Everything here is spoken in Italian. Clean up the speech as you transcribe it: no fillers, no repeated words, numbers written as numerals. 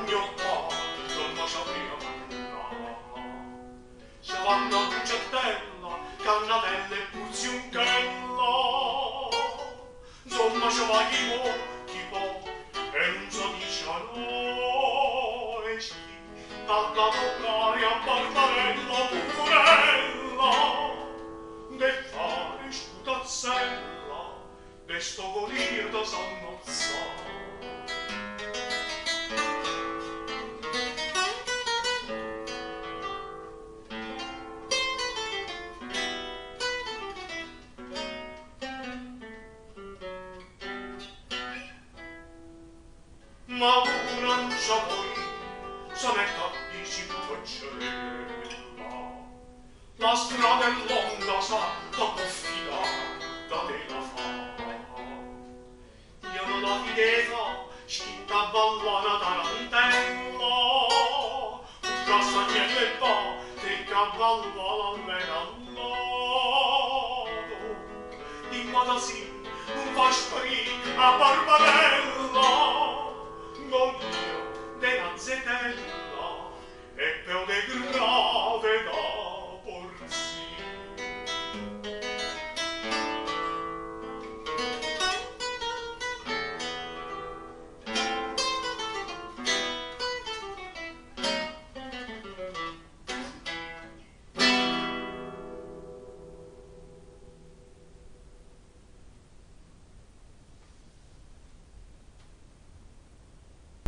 mio padre non mi sapeva parlare. Se vanno a Buccettella, Cannatella e Purziunchella, insomma ci va chi può e non so dice no, e sì, dalla toccare a Barbarella Purella, de fare sputazzella, de sto golir da s'ammazzare. Ma non so voi, se metta di Buccettella, la strada è longa, sa, la confidata della fa. Io non la videva, scritta ballana tarantella, un castagnello e va, che cavallo almeno allato. In modo sì, un fastori a Barbarella,